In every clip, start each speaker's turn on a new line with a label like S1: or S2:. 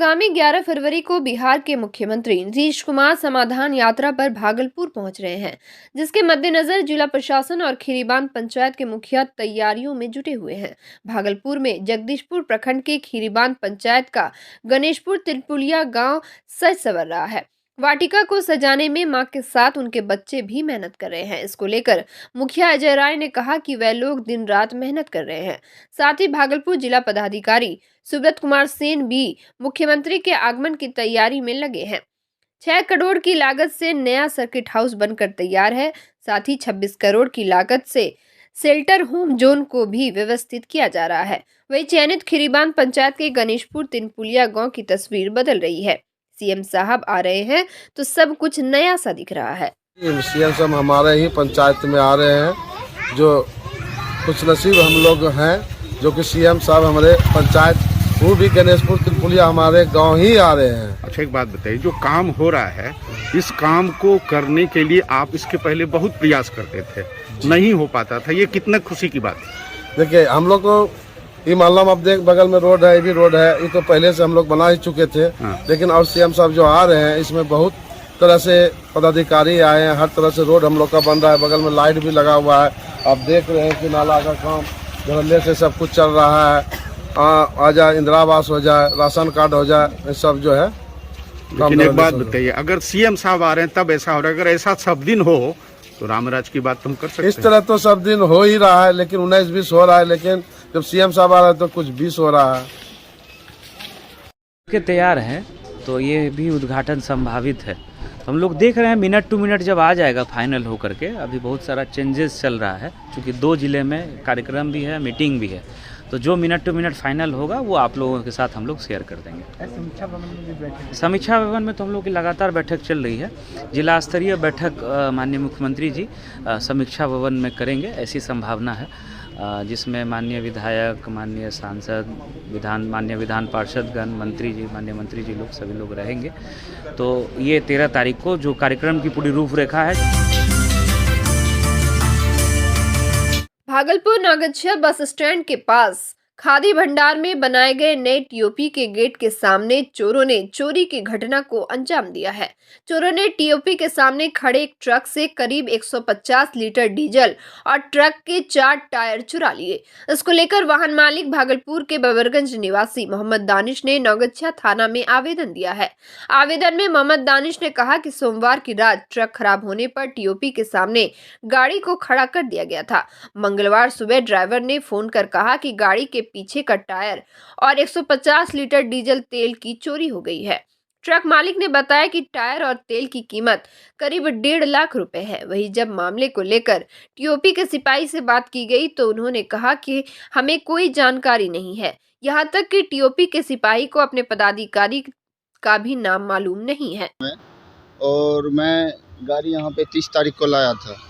S1: आगामी 11 फरवरी को बिहार के मुख्यमंत्री नीतीश कुमार समाधान यात्रा पर भागलपुर पहुंच रहे हैं, जिसके मद्देनजर जिला प्रशासन और खीरीबांध पंचायत के मुखिया तैयारियों में जुटे हुए हैं। भागलपुर में जगदीशपुर प्रखंड के खीरीबांध पंचायत का गणेशपुर तिलपुलिया गांव सज संवर रहा है। वाटिका को सजाने में मां के साथ उनके बच्चे भी मेहनत कर रहे हैं। इसको लेकर मुखिया अजय राय ने कहा कि वह लोग दिन रात मेहनत कर रहे हैं। साथ ही भागलपुर जिला पदाधिकारी सुब्रत कुमार सेन भी मुख्यमंत्री के आगमन की तैयारी में लगे हैं। 6 करोड़ की लागत से नया सर्किट हाउस बनकर तैयार है। साथ ही 26 करोड़ की लागत से शेल्टर होम जोन को भी व्यवस्थित किया जा रहा है। वही चयनित खीरीबांध पंचायत के गणेशपुर तिनपुलिया गांव की तस्वीर बदल रही है। सीएम साहब आ रहे हैं तो सब कुछ नया सा दिख रहा है।
S2: सीएम साहब हमारे ही पंचायत में आ रहे हैं, जो कुछ नसीब हम लोग हैं जो कि सीएम साहब हमारे पंचायत वो भी गणेशपुर तिलपुलिया हमारे गांव ही आ रहे हैं।
S3: अच्छा, एक बात बताइए, जो काम हो रहा है इस काम को करने के लिए आप इसके पहले बहुत प्रयास करते थे, नहीं हो पाता था, ये कितना खुशी की बात है।
S2: देखिए, हम लोग को ये मोहल्ला में अब देख बगल में रोड है, ये भी रोड है, ये तो पहले से हम लोग बना ही चुके थे। लेकिन अब सीएम साहब जो आ रहे हैं इसमें बहुत तरह से पदाधिकारी आए हैं, हर तरह से रोड हम लोग का बन रहा है, बगल में लाइट भी लगा हुआ है। आप देख रहे हैं कि नाला का काम धड़ल्ले से सब कुछ चल रहा है। आ जाए, इंदिरा आवास हो जाए, राशन कार्ड हो जाए, ये सब जो है।
S3: लेकिन एक बात बताइए, अगर सीएम साहब आ रहे हैं तब ऐसा हो रहा है, अगर ऐसा सब दिन हो तो रामराज की बात तुम कर सकते हैं।
S2: इस तरह तो सब दिन हो ही रहा है, लेकिन 19-20 हो रहा है, लेकिन जब सीएम साहब आ रहा है तो कुछ 20 हो रहा है।
S4: के तैयार हैं तो ये भी उद्घाटन संभावित है। हम लोग देख रहे हैं मिनट टू मिनट जब आ जाएगा फाइनल हो करके। अभी बहुत सारा चेंजेस चल रहा है, क्योंकि 2 जिले में कार्यक्रम भी है, मीटिंग भी है, तो जो मिनट टू मिनट फाइनल होगा वो आप लोगों के साथ हम लोग शेयर कर देंगे। समीक्षा भवन में तो हम लोग की लगातार बैठक चल रही है। जिला स्तरीय बैठक माननीय मुख्यमंत्री जी समीक्षा भवन में करेंगे, ऐसी संभावना है, जिसमें माननीय विधायक, माननीय सांसद, माननीय विधान पार्षदगण, मंत्री जी, माननीय मंत्री जी लोग सभी लोग रहेंगे। तो ये 13 तारीख को जो कार्यक्रम की पूरी रूपरेखा है।
S1: भागलपुर नागच्छिया बस स्टैंड के पास खादी भंडार में बनाए गए नए टीओपी के गेट के सामने चोरों ने चोरी की घटना को अंजाम दिया है। चोरों ने टीओपी के सामने खड़े एक ट्रक से करीब 150 लीटर डीजल और ट्रक के 4 टायर चुरा लिए। इसको लेकर वाहन मालिक भागलपुर के बबरगंज निवासी मोहम्मद दानिश ने नौगच्छिया थाना में आवेदन दिया है। आवेदन में मोहम्मद दानिश ने कहा कि सोमवार की रात ट्रक खराब होने पर टीओपी के सामने गाड़ी को खड़ा कर दिया गया था। मंगलवार सुबह ड्राइवर ने फोन कर कहा कि गाड़ी के पीछे का टायर और 150 लीटर डीजल तेल की चोरी हो गई है। ट्रक मालिक ने बताया कि टायर और तेल की कीमत करीब 1.5 लाख रुपए है। वहीं जब मामले को लेकर टीओपी के सिपाही से बात की गई तो उन्होंने कहा कि हमें कोई जानकारी नहीं है, यहाँ तक कि टीओपी के सिपाही को अपने पदाधिकारी का भी नाम मालूम नहीं है।
S5: और मैं गाड़ी यहाँ पे 30 तारीख को लाया था,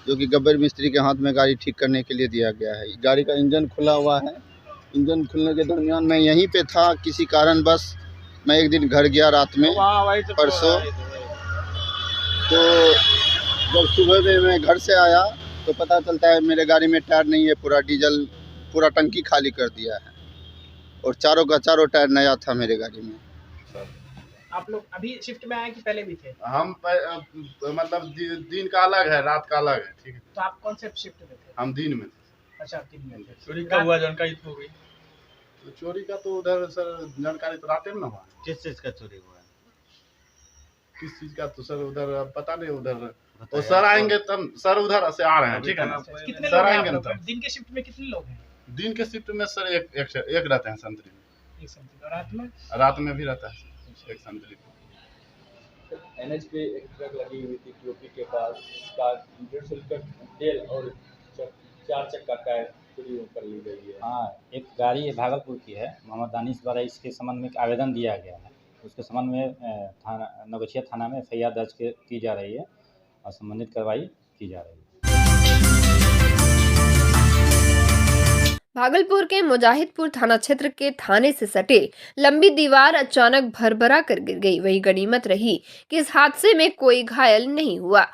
S5: जो कि गब्बर मिस्त्री के हाथ में गाड़ी ठीक करने के लिए दिया गया है। गाड़ी का इंजन खुला हुआ है। इंजन खुलने के दरमियान मैं यहीं पे था, किसी कारण बस मैं एक दिन घर गया रात में परसों। तो जब सुबह में मैं घर से आया तो पता चलता है मेरे गाड़ी में टायर नहीं है, पूरा डीजल, पूरा टंकी खाली कर दिया है और चारों का चारों टायर नया था मेरे गाड़ी में।
S6: आप लोग अभी शिफ्ट में आए कि पहले भी थे?
S3: हम मतलब दिन का अलग है, रात का अलग है। ठीक है,
S6: तो आप कौन से शिफ्ट में थे?
S3: हम दिन में थे।
S6: अच्छा, आप दिन में थे।
S7: चोरी कब हुआ, जानकारी हो गई?
S3: तो चोरी का तो उधर सर जानकारी तो रात में ना हुआ।
S7: किस चीज का चोरी हुआ है?
S3: किस चीज का तो सर उधर पता नहीं। उधर तो सर आएंगे तब, सर उधर से आ रहे हैं। ठीक है ना,
S6: कितने
S3: सर
S6: लोग
S3: आएंगे
S6: हैं?
S3: तब।
S6: दिन के शिफ्ट में कितने लोग हैं?
S3: दिन के शिफ्ट में सर एक रहते हैं संतरी में।
S6: एक संतरी। और रात में?
S3: रात में भी रहता है एक संतरी।
S8: एनएच पे एक ट्रक लगी हुई थी टीओपी के पास, उसका 150 लीटर तेल और 4 चक्का टायर चोरी कर ली गई है।
S9: हाँ, एक गाड़ी भागलपुर की है। मोहम्मद दानिश द्वारा इसके संबंध में एक आवेदन दिया गया है। उसके संबंध में नौगच्छिया थाना में एफआईआर दर्ज की जा रही है और संबंधित कार्रवाई की जा रही है।
S1: भागलपुर के मुजाहिदपुर थाना क्षेत्र के थाने से सटे लंबी दीवार अचानक भरभरा कर गिर गई। वही गनीमत रही कि इस हादसे में कोई घायल नहीं हुआ।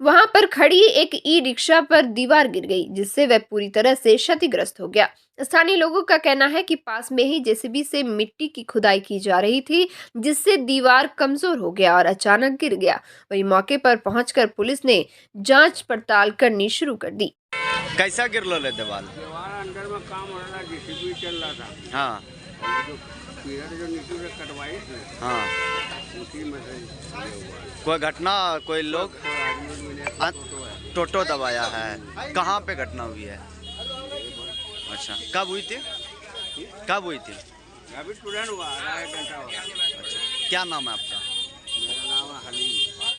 S1: वहां पर खड़ी एक ई रिक्शा पर दीवार गिर गई, जिससे वह पूरी तरह से क्षतिग्रस्त हो गया। स्थानीय लोगों का कहना है कि पास में ही जेसीबी से मिट्टी की खुदाई की जा रही थी, जिससे दीवार कमजोर हो गया और अचानक गिर गया। वहीं मौके पर पहुंचकर पुलिस ने जांच पड़ताल करनी शुरू कर दी।
S10: कैसा गिर लो दीवार?
S11: अंदर में काम हो रहा था, जेसीबी चल रहा था।
S10: हाँ
S11: और जो पिलर जो नीचे से कटवाई थी,
S10: हाँ,
S11: उसी में से ये हुआ।
S10: कोई घटना, कोई लोग?
S11: आदमी मिले,
S10: टोटो दबाया है। कहाँ पे घटना हुई है? अच्छा, कब हुई थी? कब हुई थी?
S11: अभी तुरंत हुआ, आधा एक घंटा हुआ।
S10: अच्छा, क्या नाम है आपका?
S11: मेरा नाम है हलीम।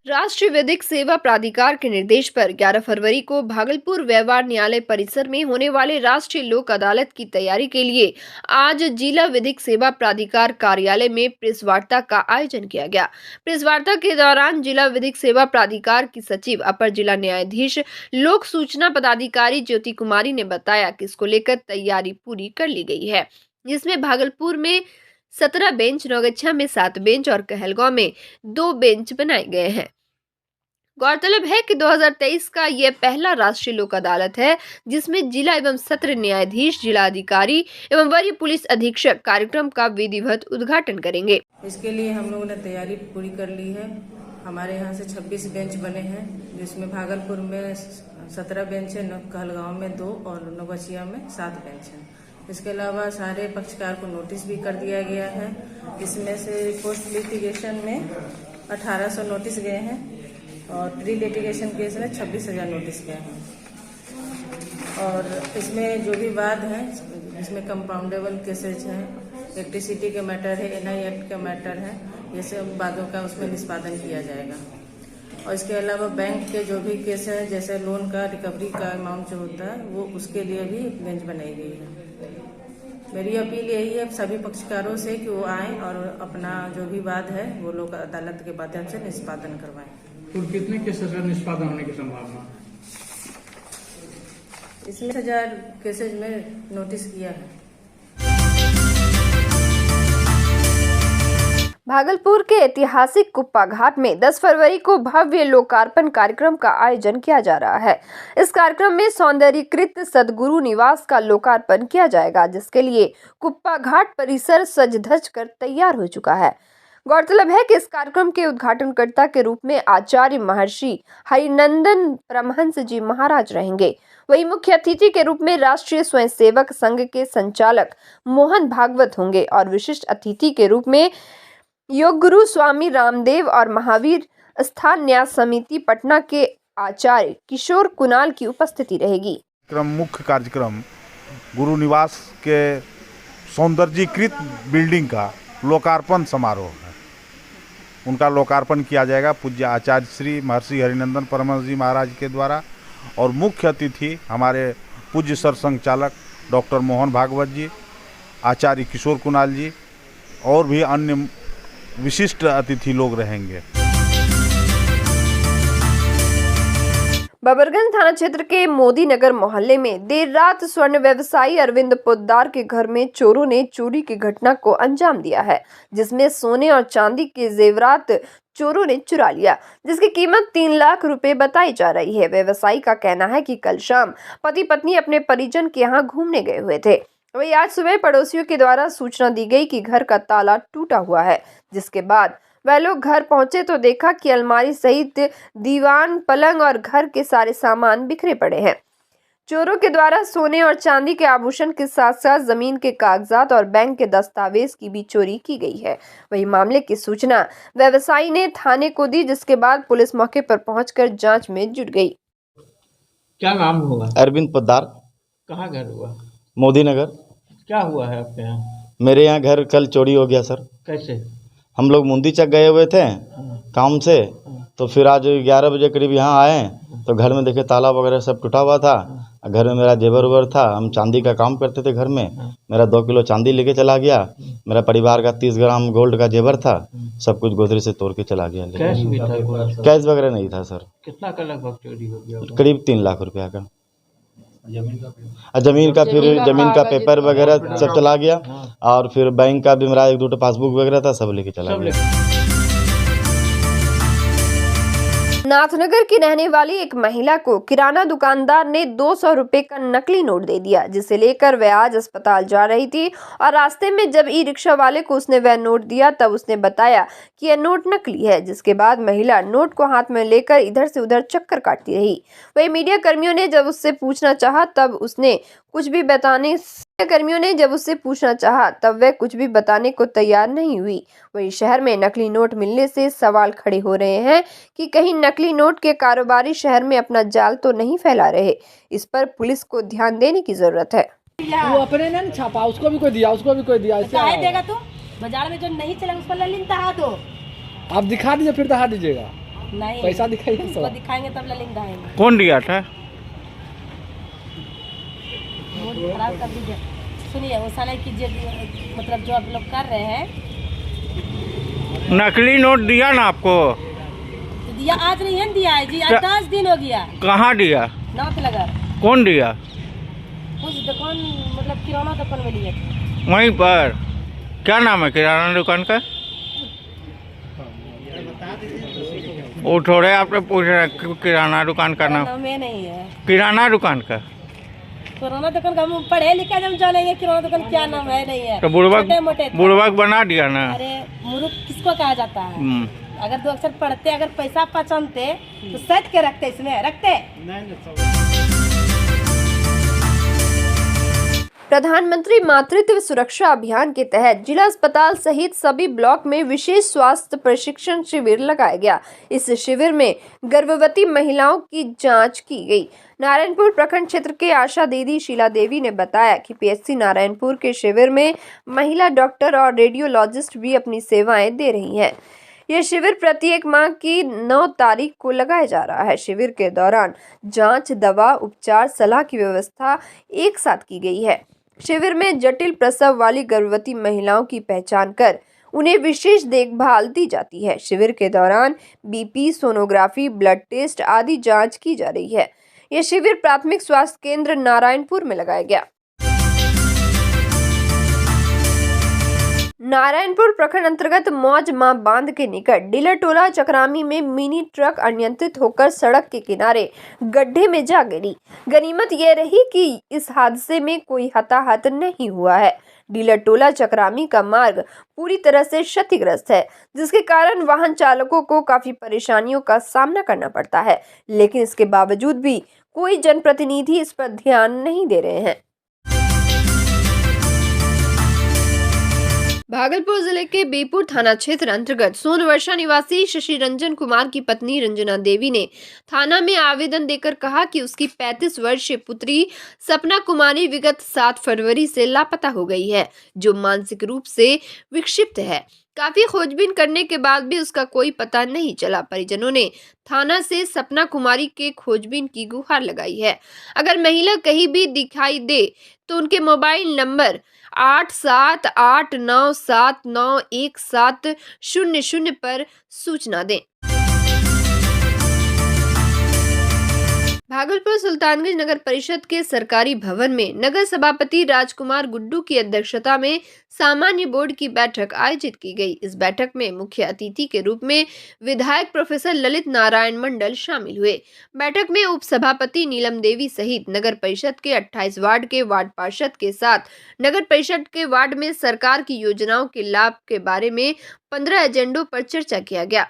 S1: राष्ट्रीय विधिक सेवा प्राधिकार के निर्देश पर 11 फरवरी को भागलपुर व्यवहार न्यायालय परिसर में होने वाले राष्ट्रीय लोक अदालत की तैयारी के लिए आज जिला विधिक सेवा प्राधिकार कार्यालय में प्रेस वार्ता का आयोजन किया गया। प्रेस वार्ता के दौरान जिला विधिक सेवा प्राधिकार की सचिव अपर जिला न्यायाधीश लोक सूचना पदाधिकारी ज्योति कुमारी ने बताया कि इसको लेकर तैयारी पूरी कर ली गई है, जिसमें भागलपुर में 17 बेंच, नौगछिया में 7 बेंच और कहलगांव में 2 बेंच बनाए गए हैं। गौरतलब है कि 2023 का यह पहला राष्ट्रीय लोक अदालत है, जिसमें जिला एवं सत्र न्यायाधीश, जिला अधिकारी एवं वरीय पुलिस अधीक्षक कार्यक्रम का विधिवत उद्घाटन करेंगे।
S12: इसके लिए हम लोगों ने तैयारी पूरी कर ली है। हमारे यहाँ से 26 बेंच बने हैं, जिसमें भागलपुर में 17 बेंच है, कहलगांव में 2 और नौगछिया में 7 बेंच है। इसके अलावा सारे पक्षकार को नोटिस भी कर दिया गया है। इसमें से पोस्ट लिटिगेशन में 1800 नोटिस गए हैं और प्री लिटिगेशन केस में 26,000 नोटिस गए हैं। और इसमें जो भी वाद हैं, इसमें कंपाउंडेबल केसेज हैं, इलेक्ट्रिसिटी के मैटर है, एनआई एक्ट का मैटर है, ये सब वादों का उसमें निष्पादन किया जाएगा। और इसके अलावा बैंक के जो भी केस हैं, जैसे लोन का रिकवरी का अमाउंट जो होता है, वो उसके लिए भी बेंच बनाई गई है। मेरी अपील यही है सभी पक्षकारों से कि वो आएं और अपना जो भी वाद है वो लोग अदालत के माध्यम से निष्पादन करवाएं।
S6: तो कितने केसेस का निष्पादन होने की संभावना?
S12: इसमें 1000 केसेज में नोटिस किया है।
S1: भागलपुर के ऐतिहासिक कुप्पा घाट में 10 फरवरी को भव्य लोकार्पण कार्यक्रम का आयोजन किया जा रहा है। इस कार्यक्रम में सौंदर्यीकृत सदगुरु निवास का लोकार्पण किया जाएगा, जिसके लिए कुप्पा घाट परिसर सज धज कर तैयार हो चुका है। गौरतलब है कि इस कार्यक्रम के उद्घाटनकर्ता के रूप में आचार्य महर्षि हरिनंदन परमहंस जी महाराज रहेंगे। वहीं मुख्य अतिथि के रूप में राष्ट्रीय स्वयंसेवक संघ के संचालक मोहन भागवत होंगे और विशिष्ट अतिथि के रूप में योग गुरु स्वामी रामदेव और महावीर स्थान न्यास समिति पटना के आचार्य किशोर कुणाल की उपस्थिति रहेगी।
S13: मुख्य कार्यक्रम गुरु निवास के सौंदर्यीकृत बिल्डिंग का लोकार्पण समारोह है। उनका लोकार्पण किया जाएगा पूज्य आचार्य श्री महर्षि हरिनंदन परमहंस जी महाराज के द्वारा, और मुख्य अतिथि हमारे पूज्य सर संचालक डॉक्टर मोहन भागवत जी, आचार्य किशोर कुणाल जी और भी अन्य विशिष्ट अतिथि लोग रहेंगे।
S1: बबरगंज थाना क्षेत्र के मोदी नगर मोहल्ले में देर रात स्वर्ण व्यवसायी अरविंद पोद्दार के घर में चोरों ने चोरी की घटना को अंजाम दिया है, जिसमें सोने और चांदी के जेवरात चोरों ने चुरा लिया, जिसकी कीमत 3 लाख रुपए बताई जा रही है। व्यवसायी का कहना है कि कल शाम पति पत्नी अपने परिजन के यहाँ घूमने गए हुए थे। वही आज सुबह पड़ोसियों के द्वारा सूचना दी गई कि घर का ताला टूटा हुआ है, जिसके बाद वह लोग घर पहुंचे तो देखा कि अलमारी सहित दीवान, पलंग और घर के सारे सामान बिखरे पड़े हैं। चोरों के द्वारा सोने और चांदी के आभूषण के साथ साथ जमीन के कागजात और बैंक के दस्तावेज की भी चोरी की गई है। वही मामले की सूचना व्यवसायी ने थाने को दी, जिसके बाद पुलिस मौके पर पहुंचकर जांच में जुट गई।
S6: क्या नाम हुआ?
S14: अरविंद पोद्दार।
S6: कहाँ घर हुआ?
S14: मोदी नगर।
S6: क्या हुआ है आपके यहाँ?
S14: मेरे यहाँ घर कल चोरी हो गया सर।
S6: कैसे?
S14: हम लोग मुंदी चक गए हुए थे काम से, तो फिर आज 11 बजे करीब यहाँ आए तो घर में देखे ताला वगैरह सब टूटा हुआ था। घर में मेरा जेवर उवर था, हम चांदी का काम करते थे घर में। मेरा 2 किलो चांदी लेके चला गया। मेरा परिवार का 30 ग्राम गोल्ड का जेवर था, सब कुछ गोदरेज से तोड़ के चला गया।
S6: कैश भी था?
S14: कैश वगैरह नहीं था सर।
S6: कितना का लगभग चोरी हो गया?
S14: करीब 3 लाख रुपया का। जमीन का पेपर वगैरह सब चला गया, और फिर बैंक का भी मेरा 1-2 पासबुक वगैरह था, सब लेके चला गया।
S1: नाथनगर की रहने वाली एक महिला को किराना दुकानदार ने 200 रुपए का नकली नोट दे दिया, जिसे लेकर वह आज अस्पताल जा रही थी और रास्ते में जब ई रिक्शा वाले को उसने वह नोट दिया तब उसने बताया कि यह नोट नकली है, जिसके बाद महिला नोट को हाथ में लेकर इधर से उधर चक्कर काटती रही। वही मीडिया कर्मियों ने जब उससे पूछना चाहा तब वह कुछ भी बताने को तैयार नहीं हुई। वही शहर में नकली नोट मिलने से सवाल खड़े हो रहे हैं कि कहीं नकली नोट के कारोबारी शहर में अपना जाल तो नहीं फैला रहे। इस पर पुलिस को ध्यान देने की जरूरत है।
S15: वो अपने ने छापा, उसको भी कोई दिया
S16: चाहे देगा तो बाजार में जो नहीं चलेगा उस पर ले लिंदा दो।
S15: आप दिखा दीजिए, फिर दिखा दीजिएगा।
S16: नहीं,
S15: पैसा दिखाइए,
S16: उसको दिखाएंगे तब ले लिंदा है।
S3: कौन दिया था?
S16: खराब कर दीजिए। सुनिए, वैसा नहीं कीजिए, मतलब जो आप लोग कर रहे हैं।
S3: नकली नोट दिया ना आपको?
S16: तो दिया, आज नहीं है दिया है जी, आज 10 दिन हो गया।
S3: कहाँ दिया?
S16: नाथनगर।
S3: कौन दिया?
S16: कुछ दुकान, मतलब किराना दुकान में लिए थे।
S3: वहीं पर? क्या नाम है किराना दुकान का? वो थोड़े आपने पूछ रहे किराना दुकान का नाम?
S16: नहीं है
S3: किराना दुकान का।
S16: किराना दुकान का हम पढ़े लिखे हम जानेंगे किराना दुकान क्या नाम है नहीं है।
S3: तो बुड़बक बना दिया ना।
S16: अरे मूर्ख किसको कहा जाता है? अगर 2 अक्षर पढ़ते, अगर पैसा पहचानते तो सच के रखते, इसमें रखते।
S1: प्रधानमंत्री मातृत्व सुरक्षा अभियान के तहत जिला अस्पताल सहित सभी ब्लॉक में विशेष स्वास्थ्य प्रशिक्षण शिविर लगाया गया। इस शिविर में गर्भवती महिलाओं की जांच की गई। नारायणपुर प्रखंड क्षेत्र के आशा दीदी शीला देवी ने बताया कि पीएचसी नारायणपुर के शिविर में महिला डॉक्टर और रेडियोलॉजिस्ट भी अपनी सेवाएं दे रही हैं। यह शिविर प्रत्येक माह की 9 तारीख को लगाया जा रहा है। शिविर के दौरान जांच, दवा, उपचार, सलाह की व्यवस्था एक साथ की गई है। शिविर में जटिल प्रसव वाली गर्भवती महिलाओं की पहचान कर उन्हें विशेष देखभाल दी जाती है। शिविर के दौरान बीपी, सोनोग्राफी, ब्लड टेस्ट आदि जांच की जा रही है। यह शिविर प्राथमिक स्वास्थ्य केंद्र नारायणपुर में लगाया गया। नारायणपुर प्रखंड अंतर्गत मौज मां बांध के निकट डीलर टोला चक्रामी में मिनी ट्रक अनियंत्रित होकर सड़क के किनारे गड्ढे में जा गिरी। गनीमत यह रही कि इस हादसे में कोई हताहत नहीं हुआ है। डीलर टोला चक्रामी का मार्ग पूरी तरह से क्षतिग्रस्त है, जिसके कारण वाहन चालकों को काफी परेशानियों का सामना करना पड़ता है, लेकिन इसके बावजूद भी कोई जनप्रतिनिधि इस पर ध्यान नहीं दे रहे हैं। भागलपुर जिले के बेपुर थाना क्षेत्र अंतर्गत सोनवर्षा निवासी शशि रंजन कुमार की पत्नी रंजना देवी ने थाना में आवेदन देकर कहा कि उसकी 35 वर्षीय पुत्री सपना कुमारी विगत 7 फरवरी से लापता हो गई है, जो मानसिक रूप से विक्षिप्त है। काफी खोजबीन करने के बाद भी उसका कोई पता नहीं चला। परिजनों ने थाना से सपना कुमारी के खोजबीन की गुहार लगाई है। अगर महिला कहीं भी दिखाई दे तो उनके मोबाइल नंबर 8789791700 पर सूचना दें। भागलपुर सुल्तानगंज नगर परिषद के सरकारी भवन में नगर सभापति राजकुमार गुड्डू की अध्यक्षता में सामान्य बोर्ड की बैठक आयोजित की गई। इस बैठक में मुख्य अतिथि के रूप में विधायक प्रोफेसर ललित नारायण मंडल शामिल हुए। बैठक में उप सभापति नीलम देवी सहित नगर परिषद के 28 वार्ड के वार्ड पार्षद के साथ नगर परिषद के वार्ड में सरकार की योजनाओं के लाभ के बारे में 15 एजेंडों पर चर्चा किया गया।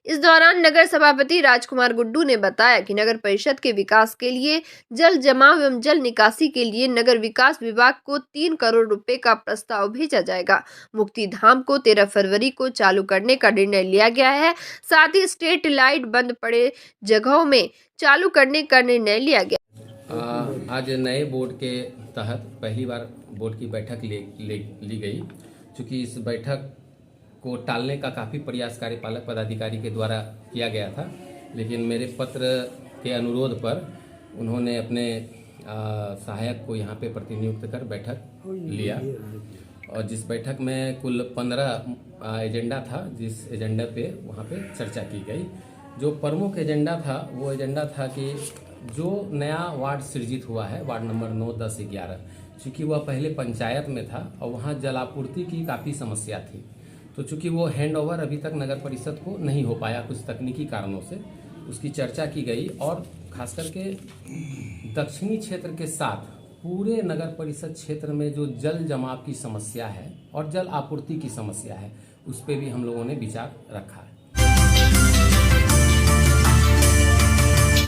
S1: इस दौरान नगर सभापति राजकुमार गुड्डू ने बताया कि नगर परिषद के विकास के लिए जल जमाव एवं जल निकासी के लिए नगर विकास विभाग को 3 करोड़ रुपए का प्रस्ताव भेजा जाएगा। मुक्ति धाम को 13 फरवरी को चालू करने का निर्णय लिया गया है। साथ ही स्ट्रीट लाइट बंद पड़े जगहों में चालू करने का निर्णय लिया गया।
S17: आज नए बोर्ड के तहत पहली बार बोर्ड की बैठक ली गई। चूँकि इस बैठक को टालने का काफ़ी प्रयास कार्यपालक पदाधिकारी के द्वारा किया गया था, लेकिन मेरे पत्र के अनुरोध पर उन्होंने अपने सहायक को यहाँ पे प्रतिनियुक्त कर बैठक लिया और जिस बैठक में कुल 15 एजेंडा था, जिस एजेंडा पे वहाँ पे चर्चा की गई। जो प्रमुख एजेंडा था वो एजेंडा था कि जो नया वार्ड सृजित हुआ है, वार्ड नंबर 9, 10, 11, चूँकि वह पहले पंचायत में था और वहाँ जलापूर्ति की काफ़ी समस्या थी, तो चूंकि वो हैंड ओवर अभी तक नगर परिषद को नहीं हो पाया कुछ तकनीकी कारणों से, उसकी चर्चा की गई और खास करके दक्षिणी क्षेत्र के साथ पूरे नगर परिषद क्षेत्र में जो जल जमाव की समस्या है और जल आपूर्ति की समस्या है, उस पर भी हम लोगों ने विचार रखा है।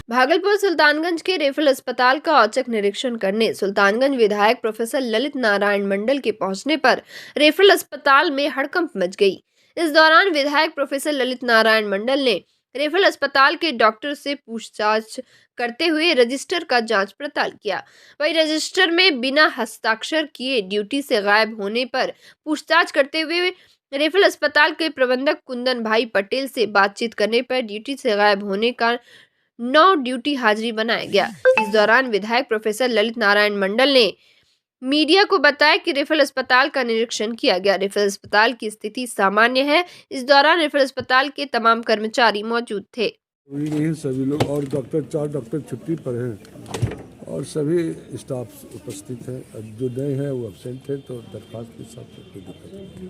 S1: भागलपुर सुल्तानगंज के रेफरल अस्पताल का औचक निरीक्षण करने सुल्तानगंज विधायक प्रोफेसर ललित नारायण मंडल के पहुंचने पर रेफरल अस्पताल में हड़कंप मच गई। इस दौरान विधायक प्रोफेसर ललित नारायण मंडल ने रेफरल अस्पताल के डॉक्टर से पूछताछ करते हुए रजिस्टर का जांच पड़ताल किया। वहीं रजिस्टर में बिना हस्ताक्षर किए ड्यूटी से गायब होने पर पूछताछ करते हुए रेफरल अस्पताल के प्रबंधक कुंदन भाई पटेल से बातचीत करने पर ड्यूटी से गायब होने का 9 ड्यूटी हाजिरी बनाया गया। इस दौरान विधायक प्रोफेसर ललित नारायण मंडल ने मीडिया को बताया कि रेफरल अस्पताल का निरीक्षण किया गया। रेफरल अस्पताल की स्थिति सामान्य है। इस दौरान रेफरल अस्पताल के तमाम कर्मचारी मौजूद थे।
S18: सभी लोग और डॉक्टर 4 डॉक्टर छुट्टी पर हैं और सभी स्टाफ उपस्थित है। जो नए हैं वो एब्सेंट है, तो दरखास्त के साथ कोई दिक्कत नहीं।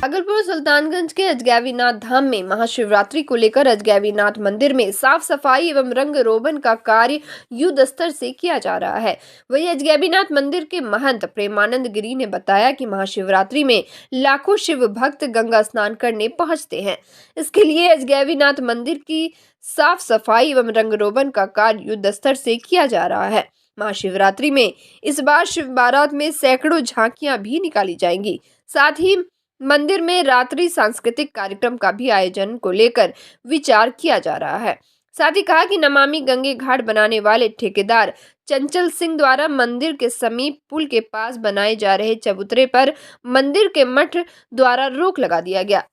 S1: भागलपुर सुल्तानगंज के अजगैबीनाथ धाम में महाशिवरात्रि को लेकर अजगैबीनाथ मंदिर में साफ सफाई एवं रंग रोगन का कार्य युद्ध स्तर से किया जा रहा है। वहीं अजगैबीनाथ मंदिर के महंत प्रेमानंद गिरी ने बताया कि महाशिवरात्रि में लाखों शिव भक्त गंगा स्नान करने पहुंचते हैं। इसके लिए अजगैबीनाथ मंदिर की साफ सफाई एवं रंग रोगन का कार्य युद्ध स्तर से किया जा रहा है। महाशिवरात्रि में इस बार शिव बारात में सैकड़ों झांकियां भी निकाली जाएंगी। साथ ही मंदिर में रात्रि सांस्कृतिक कार्यक्रम का भी आयोजन को लेकर विचार किया जा रहा है। साथ ही कहा कि नमामि गंगे घाट बनाने वाले ठेकेदार चंचल सिंह द्वारा मंदिर के समीप पुल के पास बनाए जा रहे चबूतरे पर मंदिर के मठ द्वारा रोक लगा दिया गया।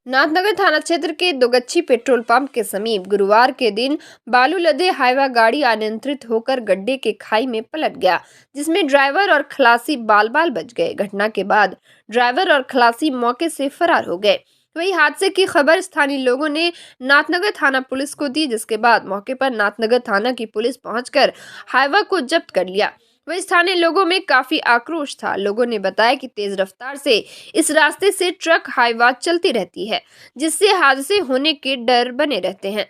S1: नाथनगर थाना क्षेत्र के दोगच्छी पेट्रोल पंप के समीप गुरुवार के दिन बालू लदे हाईवा गाड़ी अनियंत्रित होकर गड्ढे के खाई में पलट गया, जिसमें ड्राइवर और खलासी बाल बाल बच गए। घटना के बाद ड्राइवर और खलासी मौके से फरार हो गए। वही हादसे की खबर स्थानीय लोगों ने नाथनगर थाना पुलिस को दी, जिसके बाद मौके पर नाथनगर थाना की पुलिस पहुंचकर हाईवा को जब्त कर लिया। वही स्थानीय लोगों में काफी आक्रोश था। लोगों ने बताया कि तेज रफ्तार से इस रास्ते से ट्रक हाईवा चलती रहती है, जिससे हादसे होने के डर बने रहते हैं।